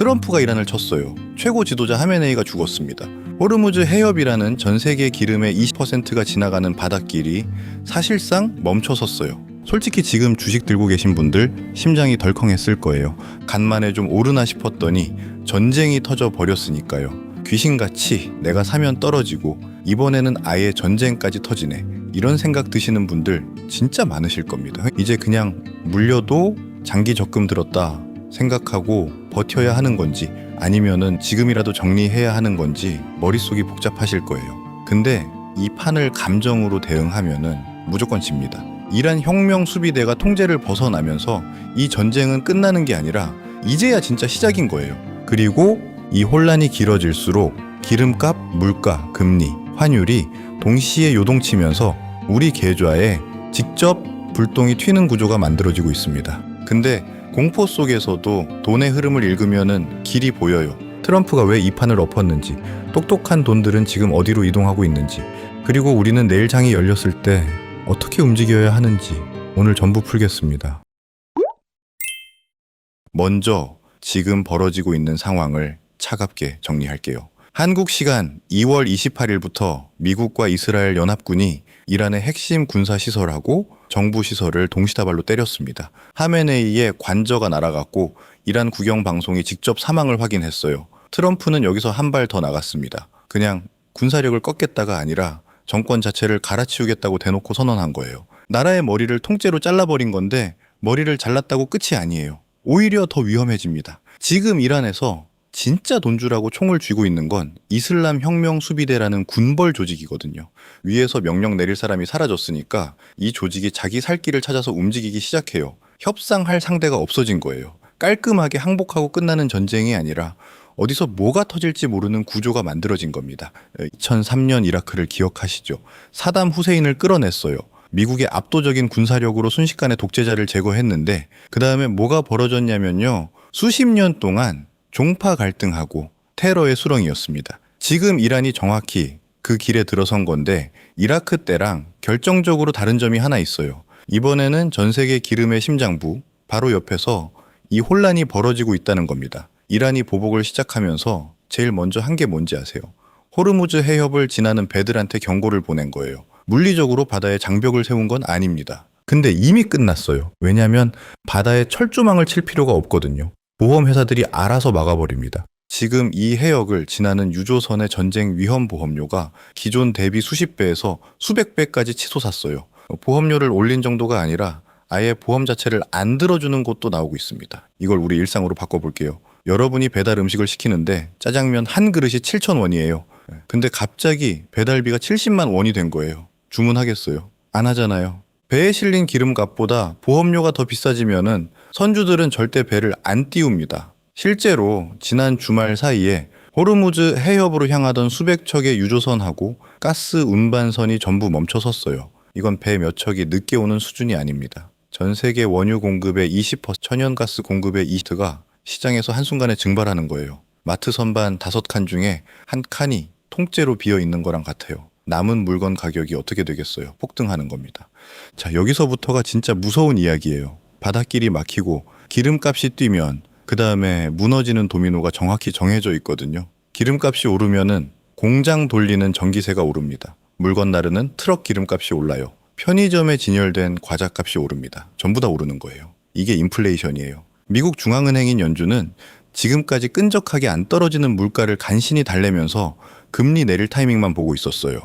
트럼프가 이란을 쳤어요. 최고 지도자 하메네이가 죽었습니다. 호르무즈 해협이라는 전 세계 기름의 20%가 지나가는 바닷길이 사실상 멈춰섰어요. 솔직히 지금 주식 들고 계신 분들 심장이 덜컹했을 거예요. 간만에 좀 오르나 싶었더니 전쟁이 터져 버렸으니까요. 귀신같이 내가 사면 떨어지고 이번에는 아예 전쟁까지 터지네. 이런 생각 드시는 분들 진짜 많으실 겁니다. 이제 그냥 물려도 장기 적금 들었다 생각하고 버텨야 하는 건지 아니면은 지금이라도 정리해야 하는 건지 머릿속이 복잡하실 거예요. 근데 이 판을 감정으로 대응하면은 무조건 집니다. 이란 혁명 수비대가 통제를 벗어나면서 이 전쟁은 끝나는 게 아니라 이제야 진짜 시작인 거예요. 그리고 이 혼란이 길어질수록 기름값, 물가, 금리, 환율이 동시에 요동치면서 우리 계좌에 직접 불똥이 튀는 구조가 만들어지고 있습니다. 근데 공포 속에서도 돈의 흐름을 읽으면은 길이 보여요. 트럼프가 왜 이 판을 엎었는지, 똑똑한 돈들은 지금 어디로 이동하고 있는지, 그리고 우리는 내일 장이 열렸을 때 어떻게 움직여야 하는지 오늘 전부 풀겠습니다. 먼저 지금 벌어지고 있는 상황을 차갑게 정리할게요. 한국 시간 2월 28일부터 미국과 이스라엘 연합군이 이란의 핵심 군사시설하고 정부 시설을 동시다발로 때렸습니다. 하메네이의 관저가 날아갔고 이란 국영방송이 직접 사망을 확인했어요. 트럼프는 여기서 한 발 더 나갔습니다. 그냥 군사력을 꺾겠다가 아니라 정권 자체를 갈아치우겠다고 대놓고 선언한 거예요. 나라의 머리를 통째로 잘라버린 건데 머리를 잘랐다고 끝이 아니에요. 오히려 더 위험해집니다. 지금 이란에서 진짜 돈 주라고 총을 쥐고 있는 건 이슬람 혁명 수비대라는 군벌 조직이거든요. 위에서 명령 내릴 사람이 사라졌으니까 이 조직이 자기 살 길을 찾아서 움직이기 시작해요. 협상할 상대가 없어진 거예요. 깔끔하게 항복하고 끝나는 전쟁이 아니라 어디서 뭐가 터질지 모르는 구조가 만들어진 겁니다. 2003년 이라크를 기억하시죠? 사담 후세인을 끌어냈어요. 미국의 압도적인 군사력으로 순식간에 독재자를 제거했는데 그 다음에 뭐가 벌어졌냐면요. 수십 년 동안 종파 갈등하고 테러의 수렁이었습니다. 지금 이란이 정확히 그 길에 들어선 건데 이라크 때랑 결정적으로 다른 점이 하나 있어요. 이번에는 전 세계 기름의 심장부 바로 옆에서 이 혼란이 벌어지고 있다는 겁니다. 이란이 보복을 시작하면서 제일 먼저 한 게 뭔지 아세요? 호르무즈 해협을 지나는 배들한테 경고를 보낸 거예요. 물리적으로 바다에 장벽을 세운 건 아닙니다. 근데 이미 끝났어요. 왜냐하면 바다에 철조망을 칠 필요가 없거든요. 보험회사들이 알아서 막아버립니다. 지금 이 해역을 지나는 유조선의 전쟁 위험 보험료가 기존 대비 수십 배에서 수백 배까지 치솟았어요. 보험료를 올린 정도가 아니라 아예 보험 자체를 안 들어주는 곳도 나오고 있습니다. 이걸 우리 일상으로 바꿔볼게요. 여러분이 배달 음식을 시키는데 짜장면 한 그릇이 7,000원이에요. 근데 갑자기 배달비가 70만 원이 된 거예요. 주문하겠어요? 안 하잖아요. 배에 실린 기름값보다 보험료가 더 비싸지면은 선주들은 절대 배를 안 띄웁니다. 실제로 지난 주말 사이에 호르무즈 해협으로 향하던 수백 척의 유조선하고 가스 운반선이 전부 멈춰섰어요. 이건 배 몇 척이 늦게 오는 수준이 아닙니다. 전 세계 원유 공급의 20%, 천연가스 공급의 20%가 시장에서 한순간에 증발하는 거예요. 마트 선반 5칸 중에 한 칸이 통째로 비어 있는 거랑 같아요. 남은 물건 가격이 어떻게 되겠어요? 폭등하는 겁니다. 자, 여기서부터가 진짜 무서운 이야기예요. 바닷길이 막히고 기름값이 뛰면 그 다음에 무너지는 도미노가 정확히 정해져 있거든요. 기름값이 오르면은 공장 돌리는 전기세가 오릅니다. 물건 나르는 트럭 기름값이 올라요. 편의점에 진열된 과자값이 오릅니다. 전부 다 오르는 거예요. 이게 인플레이션이에요. 미국 중앙은행인 연준은 지금까지 끈적하게 안 떨어지는 물가를 간신히 달래면서 금리 내릴 타이밍만 보고 있었어요.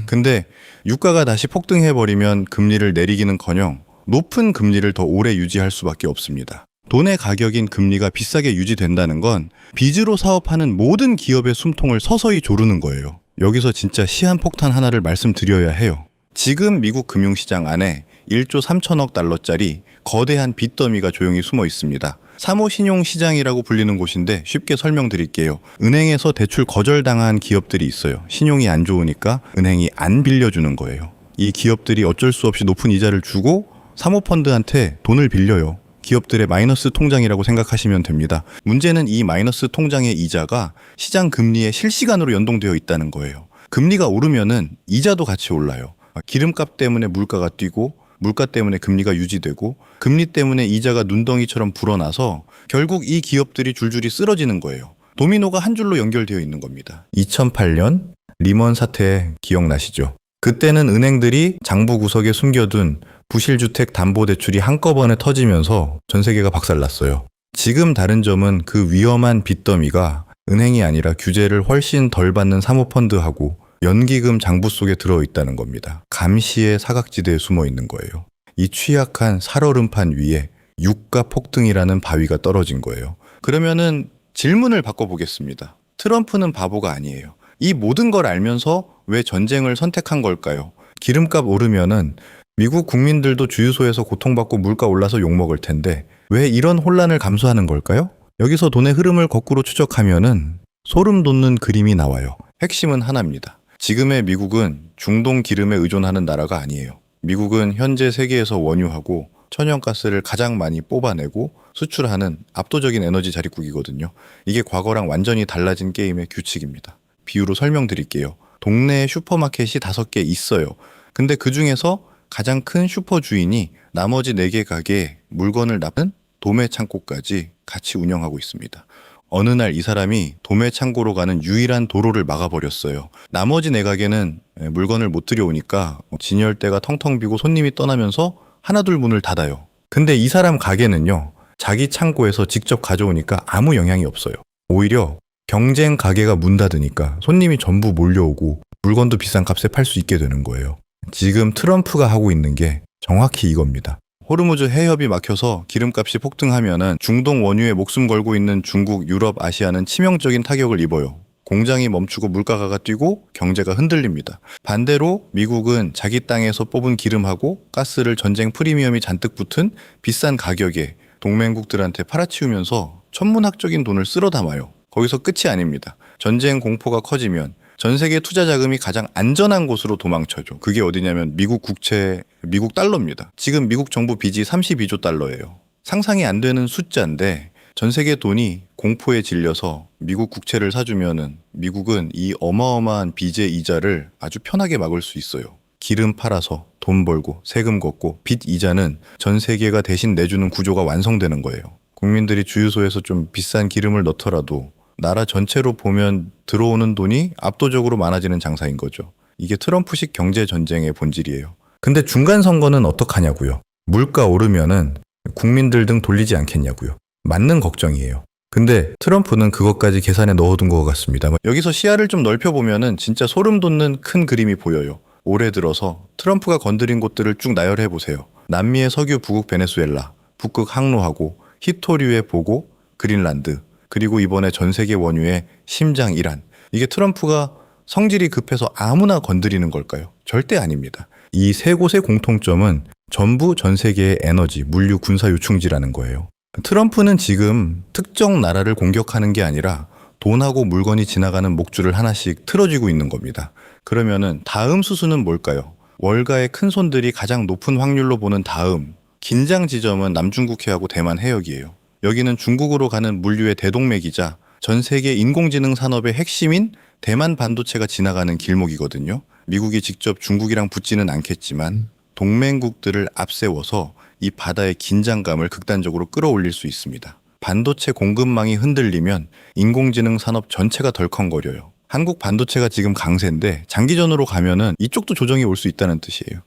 근데 유가가 다시 폭등해버리면 금리를 내리기는커녕 높은 금리를 더 오래 유지할 수밖에 없습니다. 돈의 가격인 금리가 비싸게 유지된다는 건 빚으로 사업하는 모든 기업의 숨통을 서서히 조르는 거예요. 여기서 진짜 시한폭탄 하나를 말씀드려야 해요. 지금 미국 금융시장 안에 1조 3천억 달러짜리 거대한 빚더미가 조용히 숨어 있습니다. 사모신용시장이라고 불리는 곳인데 쉽게 설명드릴게요. 은행에서 대출 거절당한 기업들이 있어요. 신용이 안 좋으니까 은행이 안 빌려주는 거예요. 이 기업들이 어쩔 수 없이 높은 이자를 주고 사모펀드한테 돈을 빌려요. 기업들의 마이너스 통장이라고 생각하시면 됩니다. 문제는 이 마이너스 통장의 이자가 시장 금리에 실시간으로 연동되어 있다는 거예요. 금리가 오르면은 이자도 같이 올라요. 기름값 때문에 물가가 뛰고 물가 때문에 금리가 유지되고 금리 때문에 이자가 눈덩이처럼 불어나서 결국 이 기업들이 줄줄이 쓰러지는 거예요. 도미노가 한 줄로 연결되어 있는 겁니다. 2008년 리먼 사태 기억나시죠? 그때는 은행들이 장부 구석에 숨겨둔 부실주택 담보대출이 한꺼번에 터지면서 전 세계가 박살났어요. 지금 다른 점은 그 위험한 빚더미가 은행이 아니라 규제를 훨씬 덜 받는 사모펀드하고 연기금 장부 속에 들어있다는 겁니다. 감시의 사각지대에 숨어 있는 거예요. 이 취약한 살얼음판 위에 유가 폭등이라는 바위가 떨어진 거예요. 그러면은 질문을 바꿔보겠습니다. 트럼프는 바보가 아니에요. 이 모든 걸 알면서 왜 전쟁을 선택한 걸까요? 기름값 오르면은 미국 국민들도 주유소에서 고통받고 물가 올라서 욕먹을 텐데 왜 이런 혼란을 감수하는 걸까요? 여기서 돈의 흐름을 거꾸로 추적하면은 소름 돋는 그림이 나와요. 핵심은 하나입니다. 지금의 미국은 중동 기름에 의존하는 나라가 아니에요. 미국은 현재 세계에서 원유하고 천연가스를 가장 많이 뽑아내고 수출하는 압도적인 에너지 자립국이거든요. 이게 과거랑 완전히 달라진 게임의 규칙입니다. 비유로 설명드릴게요. 동네에 슈퍼마켓이 5개 있어요. 근데 그 중에서 가장 큰 슈퍼 주인이 나머지 4개 가게에 물건을 납는 도매 창고까지 같이 운영하고 있습니다. 어느 날 이 사람이 도매 창고로 가는 유일한 도로를 막아버렸어요. 나머지 4가게는 물건을 못 들여오니까 진열대가 텅텅 비고 손님이 떠나면서 하나둘 문을 닫아요. 근데 이 사람 가게는요, 자기 창고에서 직접 가져오니까 아무 영향이 없어요. 오히려 경쟁 가게가 문 닫으니까 손님이 전부 몰려오고 물건도 비싼 값에 팔 수 있게 되는 거예요. 지금 트럼프가 하고 있는 게 정확히 이겁니다. 호르무즈 해협이 막혀서 기름값이 폭등하면은 중동 원유에 목숨 걸고 있는 중국, 유럽, 아시아는 치명적인 타격을 입어요. 공장이 멈추고 물가가 뛰고 경제가 흔들립니다. 반대로 미국은 자기 땅에서 뽑은 기름하고 가스를 전쟁 프리미엄이 잔뜩 붙은 비싼 가격에 동맹국들한테 팔아치우면서 천문학적인 돈을 쓸어 담아요. 거기서 끝이 아닙니다. 전쟁 공포가 커지면 전 세계 투자 자금이 가장 안전한 곳으로 도망쳐죠. 그게 어디냐면 미국 국채, 미국 달러입니다. 지금 미국 정부 빚이 32조 달러예요. 상상이 안 되는 숫자인데 전 세계 돈이 공포에 질려서 미국 국채를 사주면은 미국은 이 어마어마한 빚의 이자를 아주 편하게 막을 수 있어요. 기름 팔아서 돈 벌고 세금 걷고 빚 이자는 전 세계가 대신 내주는 구조가 완성되는 거예요. 국민들이 주유소에서 좀 비싼 기름을 넣더라도 나라 전체로 보면 들어오는 돈이 압도적으로 많아지는 장사인 거죠. 이게 트럼프식 경제 전쟁의 본질이에요. 근데 중간 선거는 어떡하냐고요. 물가 오르면은 국민들 등 돌리지 않겠냐고요. 맞는 걱정이에요. 근데 트럼프는 그것까지 계산에 넣어둔 것 같습니다. 여기서 시야를 좀 넓혀보면은 진짜 소름 돋는 큰 그림이 보여요. 올해 들어서 트럼프가 건드린 곳들을 쭉 나열해 보세요. 남미의 석유 부국 베네수엘라, 북극 항로하고 히토류의 보고 그린란드, 그리고 이번에 전 세계 원유의 심장 이란. 이게 트럼프가 성질이 급해서 아무나 건드리는 걸까요? 절대 아닙니다. 이 세 곳의 공통점은 전부 전 세계의 에너지, 물류, 군사 요충지라는 거예요. 트럼프는 지금 특정 나라를 공격하는 게 아니라 돈하고 물건이 지나가는 목줄을 하나씩 틀어쥐고 있는 겁니다. 그러면은 다음 수순은 뭘까요? 월가의 큰손들이 가장 높은 확률로 보는 다음 긴장 지점은 남중국해하고 대만 해역이에요. 여기는 중국으로 가는 물류의 대동맥이자 전 세계 인공지능 산업의 핵심인 대만 반도체가 지나가는 길목이거든요. 미국이 직접 중국이랑 붙지는 않겠지만 동맹국들을 앞세워서 이 바다의 긴장감을 극단적으로 끌어올릴 수 있습니다. 반도체 공급망이 흔들리면 인공지능 산업 전체가 덜컹거려요. 한국 반도체가 지금 강세인데 장기전으로 가면은 이쪽도 조정이 올 수 있다는 뜻이에요.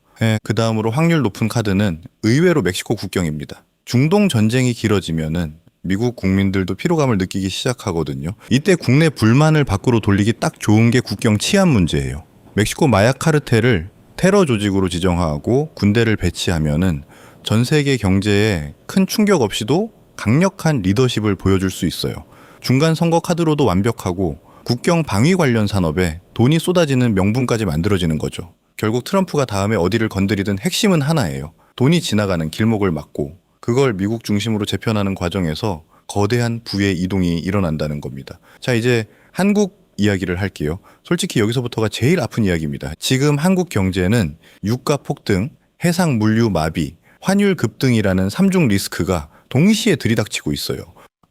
그 다음으로 확률 높은 카드는 의외로 멕시코 국경입니다. 중동 전쟁이 길어지면은 미국 국민들도 피로감을 느끼기 시작하거든요. 이때 국내 불만을 밖으로 돌리기 딱 좋은 게 국경 치안 문제예요. 멕시코 마약 카르텔을 테러 조직으로 지정하고 군대를 배치하면은 전 세계 경제에 큰 충격 없이도 강력한 리더십을 보여줄 수 있어요. 중간 선거 카드로도 완벽하고 국경 방위 관련 산업에 돈이 쏟아지는 명분까지 만들어지는 거죠. 결국 트럼프가 다음에 어디를 건드리든 핵심은 하나예요. 돈이 지나가는 길목을 막고 그걸 미국 중심으로 재편하는 과정에서 거대한 부의 이동이 일어난다는 겁니다. 자, 이제 한국 이야기를 할게요. 솔직히 여기서부터가 제일 아픈 이야기입니다. 지금 한국 경제는 유가 폭등, 해상 물류 마비, 환율 급등이라는 3중 리스크가 동시에 들이닥치고 있어요.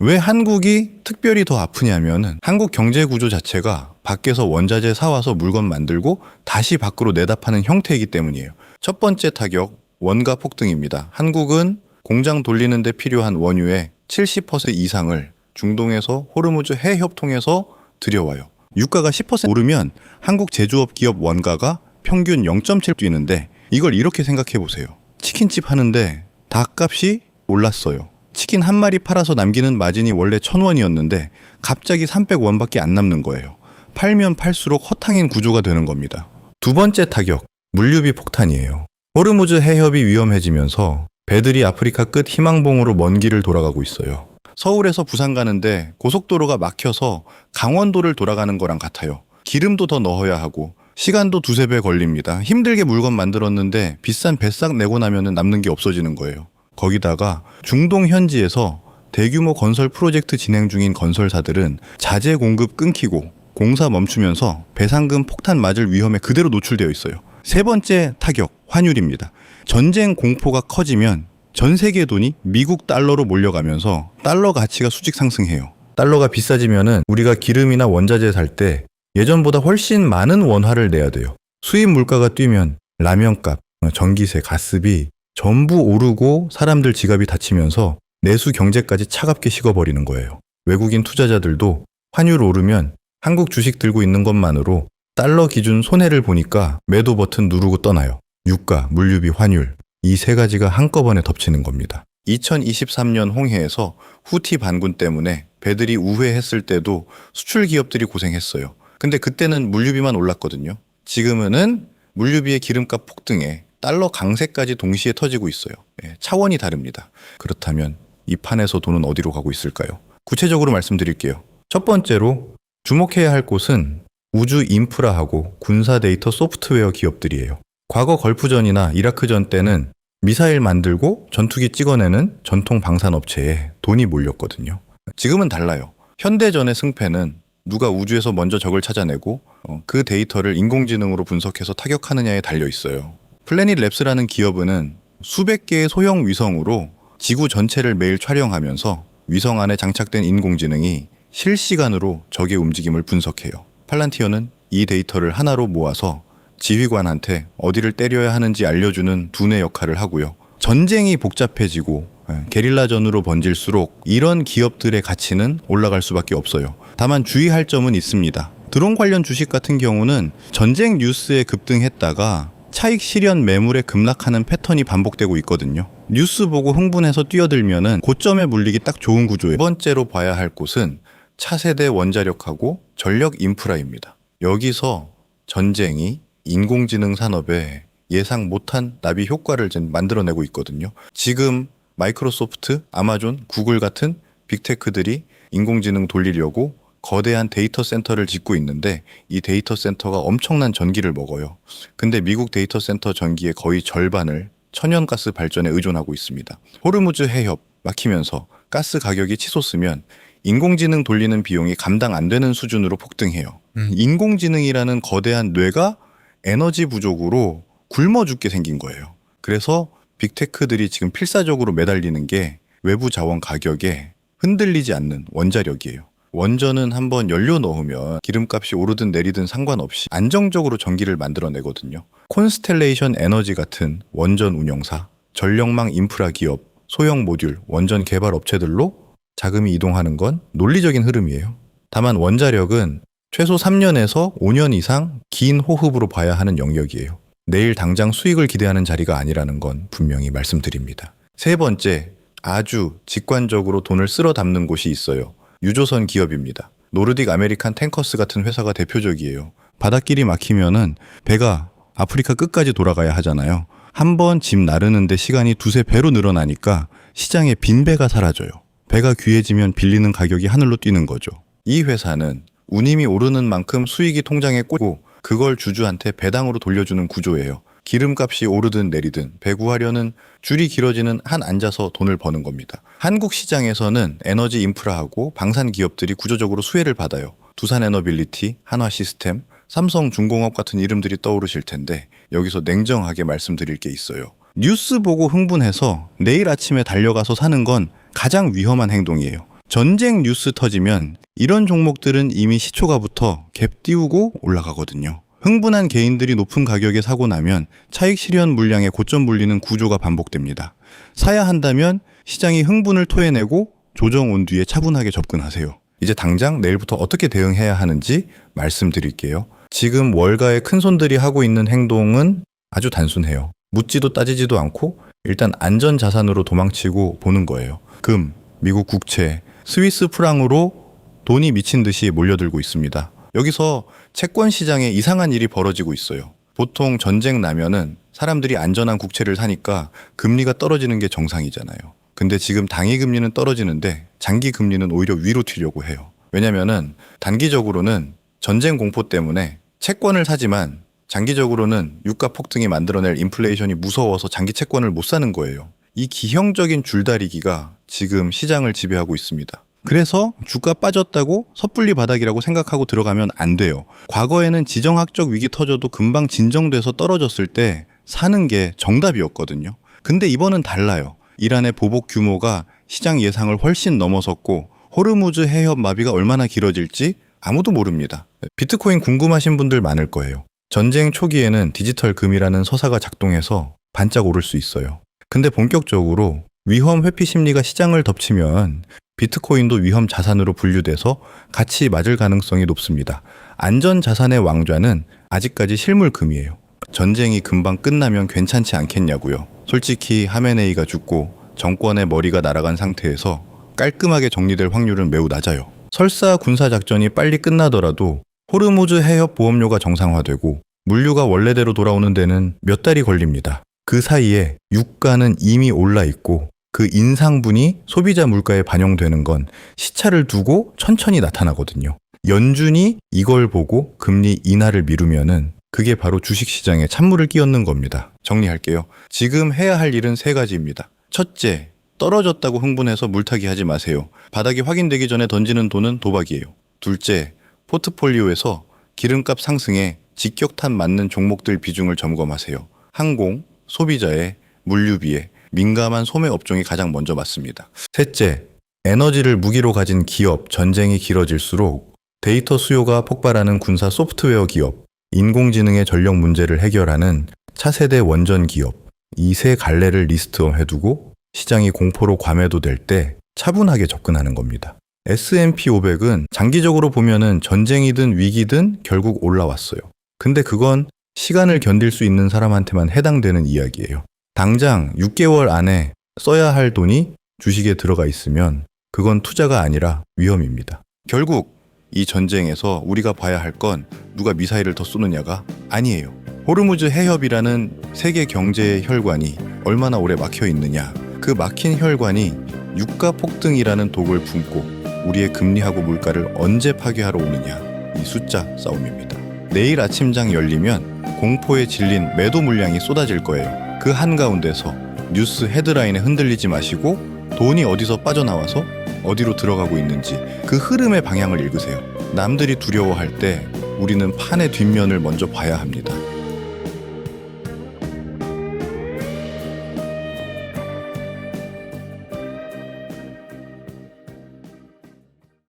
왜 한국이 특별히 더 아프냐면은 한국 경제 구조 자체가 밖에서 원자재 사와서 물건 만들고 다시 밖으로 내다 파는 형태이기 때문이에요. 첫 번째 타격, 원가 폭등입니다. 한국은 공장 돌리는데 필요한 원유의 70% 이상을 중동에서 호르무즈 해협통해서 들여와요. 유가가 10% 오르면 한국 제조업 기업 원가가 평균 0.7 뛰는데 이걸 이렇게 생각해 보세요. 치킨집 하는데 닭값이 올랐어요. 치킨 한 마리 팔아서 남기는 마진이 원래 1,000원이었는데 갑자기 300원밖에 안 남는 거예요. 팔면 팔수록 허탕인 구조가 되는 겁니다. 두 번째 타격, 물류비 폭탄이에요. 호르무즈 해협이 위험해지면서 배들이 아프리카 끝 희망봉으로 먼 길을 돌아가고 있어요. 서울에서 부산 가는데 고속도로가 막혀서 강원도를 돌아가는 거랑 같아요. 기름도 더 넣어야 하고 시간도 2~3배 걸립니다. 힘들게 물건 만들었는데 비싼 배싹 내고 나면 남는 게 없어지는 거예요. 거기다가 중동 현지에서 대규모 건설 프로젝트 진행 중인 건설사들은 자재 공급 끊기고 공사 멈추면서 배상금 폭탄 맞을 위험에 그대로 노출되어 있어요. 세 번째 타격, 환율입니다. 전쟁 공포가 커지면 전 세계 돈이 미국 달러로 몰려가면서 달러 가치가 수직 상승해요. 달러가 비싸지면은 우리가 기름이나 원자재 살 때 예전보다 훨씬 많은 원화를 내야 돼요. 수입 물가가 뛰면 라면값, 전기세, 가스비 전부 오르고 사람들 지갑이 닫히면서 내수 경제까지 차갑게 식어버리는 거예요. 외국인 투자자들도 환율 오르면 한국 주식 들고 있는 것만으로 달러 기준 손해를 보니까 매도 버튼 누르고 떠나요. 유가, 물류비, 환율 이 세 가지가 한꺼번에 덮치는 겁니다. 2023년 홍해에서 후티 반군 때문에 배들이 우회했을 때도 수출 기업들이 고생했어요. 근데 그때는 물류비만 올랐거든요. 지금은 물류비의 기름값 폭등에 달러 강세까지 동시에 터지고 있어요. 차원이 다릅니다. 그렇다면 이 판에서 돈은 어디로 가고 있을까요? 구체적으로 말씀드릴게요. 첫 번째로 주목해야 할 곳은 우주 인프라하고 군사 데이터 소프트웨어 기업들이에요. 과거 걸프전이나 이라크전 때는 미사일 만들고 전투기 찍어내는 전통 방산업체에 돈이 몰렸거든요. 지금은 달라요. 현대전의 승패는 누가 우주에서 먼저 적을 찾아내고 그 데이터를 인공지능으로 분석해서 타격하느냐에 달려 있어요. 플래닛 랩스라는 기업은 수백 개의 소형 위성으로 지구 전체를 매일 촬영하면서 위성 안에 장착된 인공지능이 실시간으로 적의 움직임을 분석해요. 팔란티어는 이 데이터를 하나로 모아서 지휘관한테 어디를 때려야 하는지 알려주는 두뇌 역할을 하고요. 전쟁이 복잡해지고 게릴라전으로 번질수록 이런 기업들의 가치는 올라갈 수밖에 없어요. 다만 주의할 점은 있습니다. 드론 관련 주식 같은 경우는 전쟁 뉴스에 급등했다가 차익 실현 매물에 급락하는 패턴이 반복되고 있거든요. 뉴스 보고 흥분해서 뛰어들면은 고점에 물리기 딱 좋은 구조예요. 두 번째로 봐야 할 곳은 차세대 원자력하고 전력 인프라입니다. 여기서 전쟁이 인공지능 산업에 예상 못한 나비 효과를 만들어내고 있거든요. 지금 마이크로소프트, 아마존, 구글 같은 빅테크들이 인공지능 돌리려고 거대한 데이터 센터를 짓고 있는데 이 데이터 센터가 엄청난 전기를 먹어요. 근데 미국 데이터 센터 전기의 거의 절반을 천연가스 발전에 의존하고 있습니다. 호르무즈 해협 막히면서 가스 가격이 치솟으면 인공지능 돌리는 비용이 감당 안 되는 수준으로 폭등해요. 인공지능이라는 거대한 뇌가 에너지 부족으로 굶어 죽게 생긴 거예요. 그래서 빅테크들이 지금 필사적으로 매달리는 게 외부 자원 가격에 흔들리지 않는 원자력이에요. 원전은 한번 연료 넣으면 기름값이 오르든 내리든 상관없이 안정적으로 전기를 만들어내거든요. 콘스텔레이션 에너지 같은 원전 운영사, 전력망 인프라 기업, 소형 모듈, 원전 개발 업체들로 자금이 이동하는 건 논리적인 흐름이에요. 다만 원자력은 최소 3년에서 5년 이상 긴 호흡으로 봐야 하는 영역이에요. 내일 당장 수익을 기대하는 자리가 아니라는 건 분명히 말씀드립니다. 세 번째, 아주 직관적으로 돈을 쓸어 담는 곳이 있어요. 유조선 기업입니다. 노르딕 아메리칸 탱커스 같은 회사가 대표적이에요. 바닷길이 막히면은 배가 아프리카 끝까지 돌아가야 하잖아요. 한번 짐 나르는데 시간이 2~3배로 늘어나니까 시장에 빈 배가 사라져요. 배가 귀해지면 빌리는 가격이 하늘로 뛰는 거죠. 이 회사는 운임이 오르는 만큼 수익이 통장에 꽂고 그걸 주주한테 배당으로 돌려주는 구조예요. 기름값이 오르든 내리든 배구하려는 줄이 길어지는 한 앉아서 돈을 버는 겁니다. 한국 시장에서는 에너지 인프라하고 방산 기업들이 구조적으로 수혜를 받아요. 두산에너빌리티, 한화시스템, 삼성중공업 같은 이름들이 떠오르실 텐데 여기서 냉정하게 말씀드릴 게 있어요. 뉴스 보고 흥분해서 내일 아침에 달려가서 사는 건 가장 위험한 행동이에요. 전쟁 뉴스 터지면 이런 종목들은 이미 시초가부터 갭 띄우고 올라가거든요. 흥분한 개인들이 높은 가격에 사고 나면 차익 실현 물량에 고점 불리는 구조가 반복됩니다. 사야 한다면 시장이 흥분을 토해내고 조정 온 뒤에 차분하게 접근하세요. 이제 당장 내일부터 어떻게 대응해야 하는지 말씀드릴게요. 지금 월가의 큰손들이 하고 있는 행동은 아주 단순해요. 묻지도 따지지도 않고 일단 안전자산으로 도망치고 보는 거예요. 금, 미국 국채, 스위스 프랑으로 돈이 미친 듯이 몰려들고 있습니다. 여기서 채권 시장에 이상한 일이 벌어지고 있어요. 보통 전쟁 나면은 사람들이 안전한 국채를 사니까 금리가 떨어지는 게 정상이잖아요. 근데 지금 단기 금리는 떨어지는데 장기 금리는 오히려 위로 튀려고 해요. 왜냐면은 단기적으로는 전쟁 공포 때문에 채권을 사지만 장기적으로는 유가 폭등이 만들어낼 인플레이션이 무서워서 장기 채권을 못 사는 거예요. 이 기형적인 줄다리기가 지금 시장을 지배하고 있습니다. 그래서 주가 빠졌다고 섣불리 바닥이라고 생각하고 들어가면 안 돼요. 과거에는 지정학적 위기 터져도 금방 진정돼서 떨어졌을 때 사는 게 정답이었거든요. 근데 이번은 달라요. 이란의 보복 규모가 시장 예상을 훨씬 넘어섰고 호르무즈 해협 마비가 얼마나 길어질지 아무도 모릅니다. 비트코인 궁금하신 분들 많을 거예요. 전쟁 초기에는 디지털 금이라는 서사가 작동해서 반짝 오를 수 있어요. 근데 본격적으로 위험 회피 심리가 시장을 덮치면 비트코인도 위험 자산으로 분류돼서 같이 맞을 가능성이 높습니다. 안전 자산의 왕좌는 아직까지 실물 금이에요. 전쟁이 금방 끝나면 괜찮지 않겠냐고요. 솔직히 하메네이가 죽고 정권의 머리가 날아간 상태에서 깔끔하게 정리될 확률은 매우 낮아요. 설사 군사작전이 빨리 끝나더라도 호르무즈 해협 보험료가 정상화되고 물류가 원래대로 돌아오는 데는 몇 달이 걸립니다. 그 사이에 유가는 이미 올라 있고 그 인상분이 소비자 물가에 반영되는 건 시차를 두고 천천히 나타나거든요. 연준이 이걸 보고 금리 인하를 미루면은 그게 바로 주식시장에 찬물을 끼얹는 겁니다. 정리할게요. 지금 해야 할 일은 세 가지입니다. 첫째, 떨어졌다고 흥분해서 물타기 하지 마세요. 바닥이 확인되기 전에 던지는 돈은 도박이에요. 둘째, 포트폴리오에서 기름값 상승에 직격탄 맞는 종목들 비중을 점검하세요. 항공, 소비자의, 물류비에 민감한 소매 업종이 가장 먼저 맞습니다. 셋째, 에너지를 무기로 가진 기업, 전쟁이 길어질수록 데이터 수요가 폭발하는 군사 소프트웨어 기업, 인공지능의 전력 문제를 해결하는 차세대 원전 기업, 이 세 갈래를 리스트해두고 시장이 공포로 과매도될 때 차분하게 접근하는 겁니다. S&P 500은 장기적으로 보면은 전쟁이든 위기든 결국 올라왔어요. 근데 그건 시간을 견딜 수 있는 사람한테만 해당되는 이야기예요. 당장 6개월 안에 써야 할 돈이 주식에 들어가 있으면 그건 투자가 아니라 위험입니다. 결국 이 전쟁에서 우리가 봐야 할 건 누가 미사일을 더 쏘느냐가 아니에요. 호르무즈 해협이라는 세계 경제의 혈관이 얼마나 오래 막혀 있느냐. 그 막힌 혈관이 유가 폭등이라는 독을 품고 우리의 금리하고 물가를 언제 파괴하러 오느냐. 이 숫자 싸움입니다. 내일 아침장 열리면 공포에 질린 매도 물량이 쏟아질 거예요. 그 한가운데서 뉴스 헤드라인에 흔들리지 마시고 돈이 어디서 빠져나와서 어디로 들어가고 있는지 그 흐름의 방향을 읽으세요. 남들이 두려워할 때 우리는 판의 뒷면을 먼저 봐야 합니다.